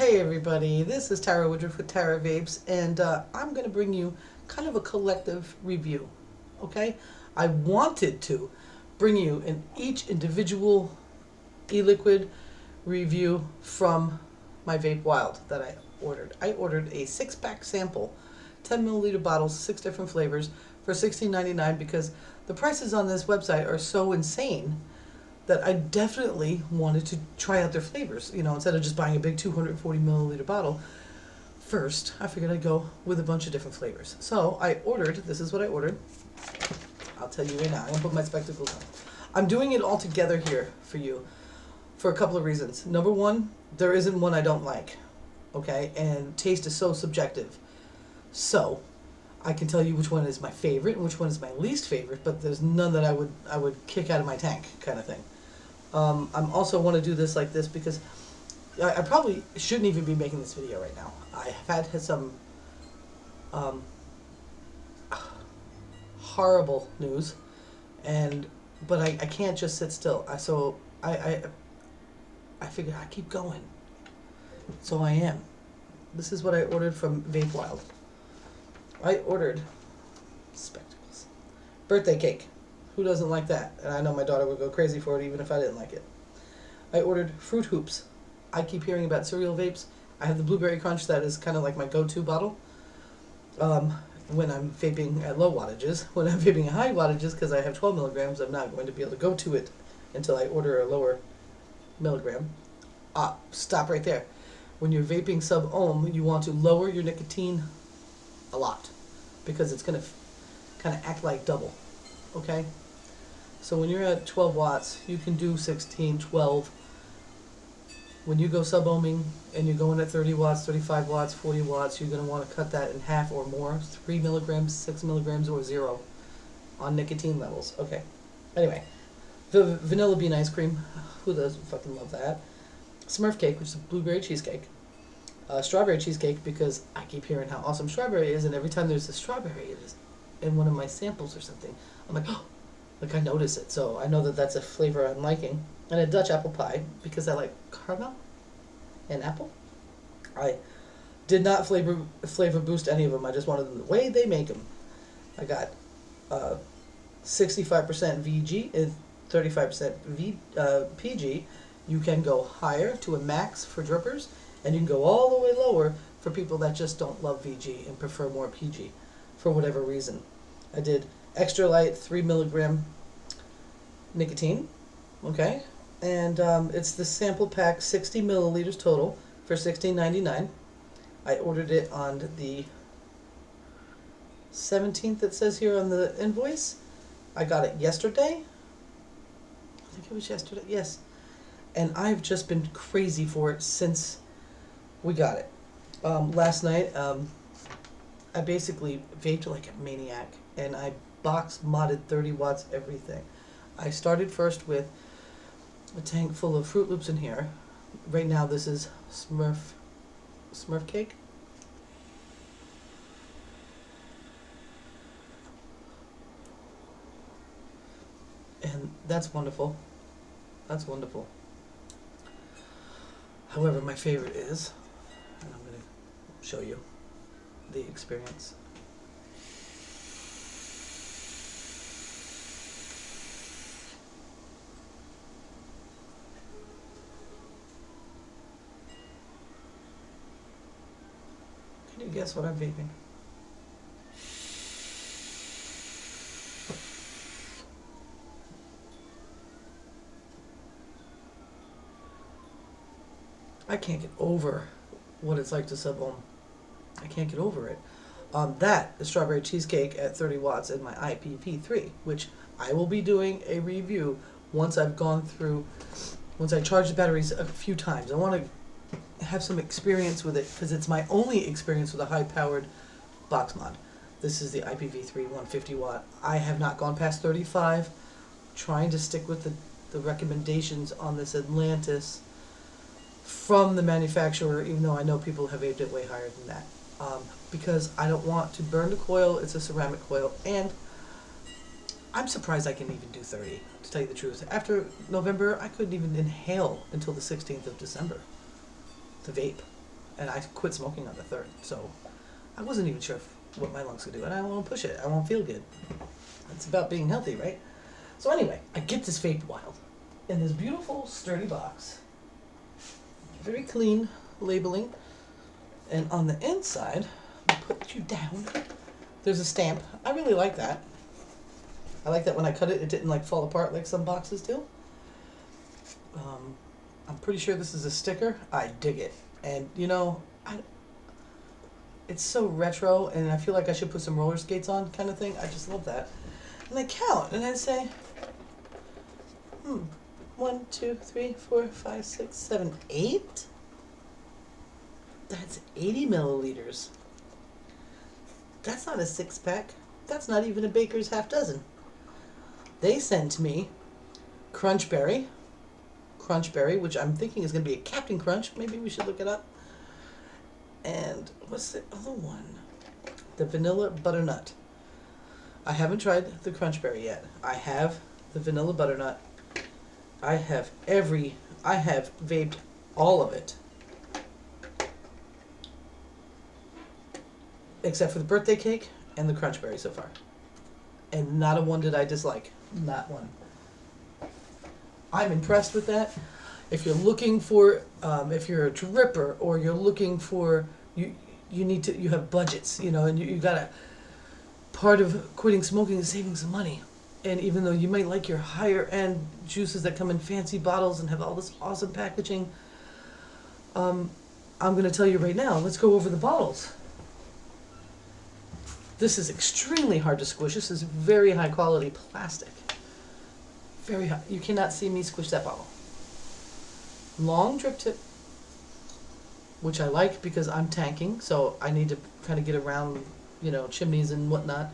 Hey everybody, this is Tara Woodruff with TaraVapeZ, and I'm going to bring you kind of a collective review, okay? I wanted to bring you each individual Eliquid review from my VapeWILD that I ordered. I ordered a 6-pack sample, 10 milliliter bottles, 6 different flavors for $16.99 because the prices on this website are so insane that I definitely wanted to try out their flavors. You know, instead of just buying a big 240 milliliter bottle, first I figured I'd go with a bunch of different flavors. So I ordered, this is what I ordered. I'll tell you right now, I'm gonna put my spectacles on. I'm doing it all together here for you for a couple of reasons. Number one, there isn't one I don't like, okay? And taste is so subjective. So I can tell you which one is my favorite and which one is my least favorite, but there's none that I would kick out of my tank, kind of thing. I'm also want to do this like this because I probably shouldn't even be making this video right now. I have had some horrible news, but I can't just sit still. So I figured I keep going. So I am. This is what I ordered from VapeWILD. I ordered spectacles. Birthday cake. Who doesn't like that? And I know my daughter would go crazy for it even if I didn't like it. I ordered Fruit Hoops. I keep hearing about cereal vapes. I have the Blueberry Crunch that is kind of like my go-to bottle when I'm vaping at low wattages. When I'm vaping at high wattages, because I have 12 milligrams, I'm not going to be able to go to it until I order a lower milligram. Stop right there. When you're vaping sub-ohm, you want to lower your nicotine a lot because it's going to kind of act like double. Okay? So when you're at 12 watts, you can do 16, 12. When you go sub-ohming and you're going at 30 watts, 35 watts, 40 watts, you're going to want to cut that in half or more, 3 milligrams, 6 milligrams, or 0 on nicotine levels. Okay. Anyway, the vanilla bean ice cream, who doesn't fucking love that? Smurf cake, which is a blueberry cheesecake. Strawberry cheesecake, because I keep hearing how awesome strawberry is, and every time there's a strawberry in one of my samples or something, I'm like, oh, like I notice it. So I know that that's a flavor I'm liking. And a Dutch apple pie, because I like caramel and apple. I did not flavor boost any of them. I just wanted them the way they make them. I got 65% VG and 35% PG. You can go higher to a max for drippers, and you can go all the way lower for people that just don't love VG and prefer more PG for whatever reason. I did extra light 3 milligram nicotine, okay, and it's the sample pack, 60 milliliters total for $16.99. I ordered it on the 17th, it says here on the invoice. I got it yesterday. I think it was yesterday, yes. And I've just been crazy for it since we got it. Last night, I basically vaped like a maniac, and I box modded 30 watts everything. I started first with a tank full of Fruit Loops in here. Right now this is Smurf cake. And that's wonderful. That's wonderful. However, my favorite is, and I'm going to show you the experience. Can you guess what I'm vaping? I can't get over what it's like to sub-ohm. I can't get over it. That is strawberry cheesecake at 30 watts in my IPv3, which I will be doing a review once I've gone through, once I charge the batteries a few times. I want to have some experience with it because it's my only experience with a high-powered box mod. This is the IPv3 150 watt. I have not gone past 35, trying to stick with the recommendations on this Atlantis from the manufacturer, even though I know people have vaped it way higher than that. Because I don't want to burn the coil. It's a ceramic coil, and I'm surprised I can even do 30, to tell you the truth. After November, I couldn't even inhale until the 16th of December. The vape. and I quit smoking on the 3rd. So I wasn't even sure what my lungs could do, and I don't want to push it. I won't feel good. It's about being healthy, right? So anyway, I get this VapeWILD in this beautiful, sturdy box. Very clean labeling. And on the inside, I'll put you down, there's a stamp. I really like that. I like that when I cut it, it didn't like fall apart like some boxes do. I'm pretty sure this is a sticker. I dig it. And you know, it's so retro, and I feel like I should put some roller skates on kind of thing. I just love that. And I count, and I say, 1, 2, 3, 4, 5, 6, 7, 8? That's 80 milliliters. That's not a 6-pack. That's not even a baker's half dozen. They sent me Crunchberry, which I'm thinking is going to be a Captain Crunch. Maybe we should look it up. And what's the other one? The Vanilla Butternut. I haven't tried the Crunchberry yet. I have the Vanilla Butternut. I have vaped all of it. Except for the birthday cake and the Crunchberry so far. And not a one did I dislike. Not one. I'm impressed with that. If you're looking for, if you're a dripper, or you're looking for, you have budgets, you know, and you gotta, part of quitting smoking is saving some money. And even though you might like your higher end juices that come in fancy bottles and have all this awesome packaging, I'm gonna tell you right now, let's go over the bottles. This is extremely hard to squish. This is very high quality plastic. Very high. You cannot see me squish that bottle. Long drip tip, which I like because I'm tanking, so I need to kind of get around, you know, chimneys and whatnot.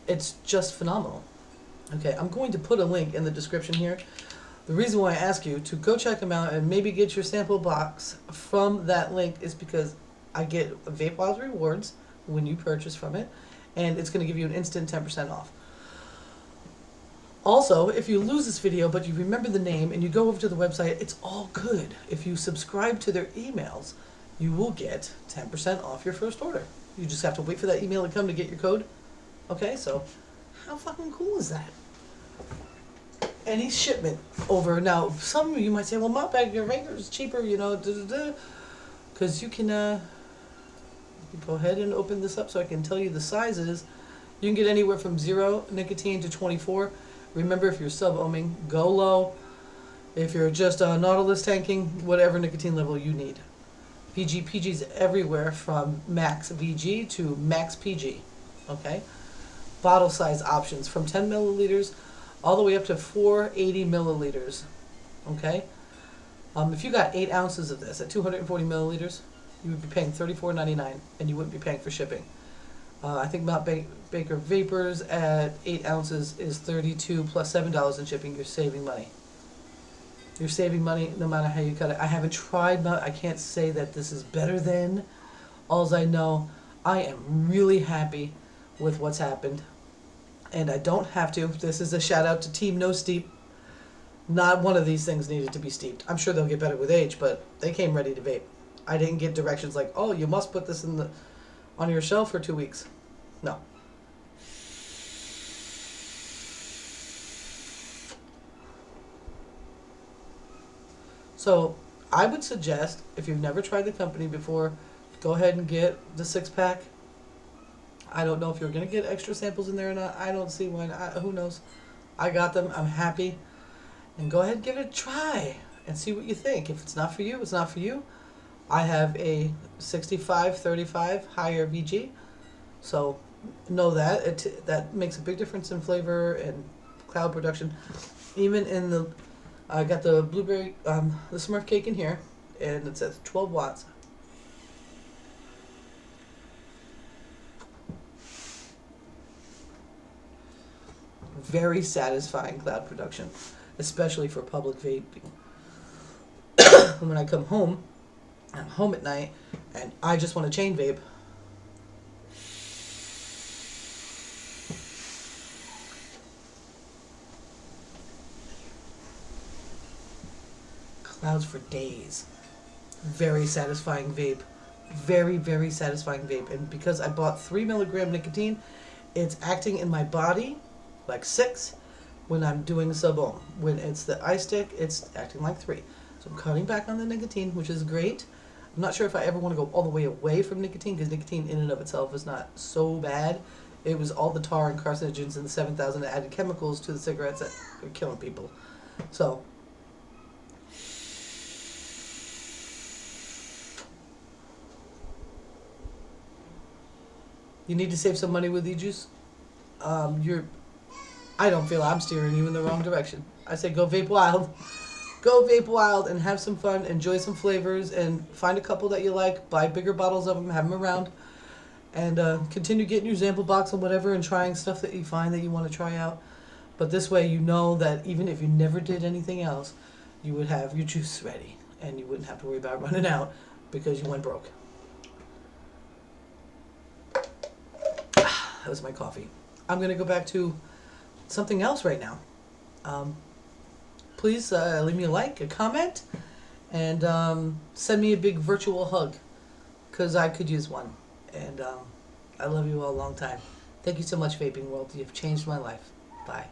It's just phenomenal. Okay, I'm going to put a link in the description here. The reason why I ask you to go check them out and maybe get your sample box from that link is because I get VapeWILD rewards when you purchase from it, and it's going to give you an instant 10% off. Also, if you lose this video but you remember the name and you go over to the website, it's all good. If you subscribe to their emails, you will get 10% off your first order. You just have to wait for that email to come to get your code. Okay, so how fucking cool is that? Any shipment over, now some of you might say, well, my bag your regular is cheaper, you know, because you can go ahead and open this up so I can tell you the sizes. You can get anywhere from 0 nicotine to 24. Remember, if you're sub-ohming, go low. If you're just Nautilus tanking, whatever nicotine level you need. PG's everywhere from max VG to max PG. Okay? Bottle size options from 10 milliliters all the way up to 480 milliliters. Okay? If you got 8 ounces of this at 240 milliliters, you would be paying $34.99, and you wouldn't be paying for shipping. I think Mount Baker Vapors at 8 ounces is $32 plus $7 in shipping. You're saving money. You're saving money no matter how you cut it. I haven't tried Mount. I can't say that this is better than. Alls I know, I am really happy with what's happened, and I don't have to. This is a shout out to Team No Steep. Not one of these things needed to be steeped. I'm sure they'll get better with age, but they came ready to vape. I didn't get directions like, oh, you must put this on your shelf for 2 weeks. No. So I would suggest, if you've never tried the company before, go ahead and get the 6-pack. I don't know if you're going to get extra samples in there or not. I don't see why not. Who knows? I got them. I'm happy. And go ahead and give it a try and see what you think. If it's not for you, it's not for you. I have a 65-35 higher VG, so know that that makes a big difference in flavor and cloud production. Even in the, I got the blueberry, the Smurf cake in here, and it says 12 watts. Very satisfying cloud production, especially for public vaping. When I come home, I'm home at night, and I just want to chain vape. Clouds for days. very satisfying vape. Very, very satisfying vape. And because I bought 3 milligram nicotine, it's acting in my body like 6 when I'm doing sub-ohm. When it's the iStick, it's acting like 3. So I'm cutting back on the nicotine, which is great. I'm not sure if I ever want to go all the way away from nicotine, because nicotine in and of itself is not so bad. It was all the tar and carcinogens and the 7,000 added chemicals to the cigarettes that are killing people. So, you need to save some money with e-juice. I don't feel I'm steering you in the wrong direction. I say go vape wild. Go vape wild and have some fun, enjoy some flavors, and find a couple that you like, buy bigger bottles of them, have them around, and continue getting your sample box and whatever and trying stuff that you find that you want to try out. But this way you know that even if you never did anything else, you would have your juice ready and you wouldn't have to worry about running out because you went broke. That was my coffee. I'm going to go back to something else right now. Please leave me a like, a comment, and send me a big virtual hug, because I could use one. And I love you all a long time. Thank you so much, Vaping World. You've changed my life. Bye.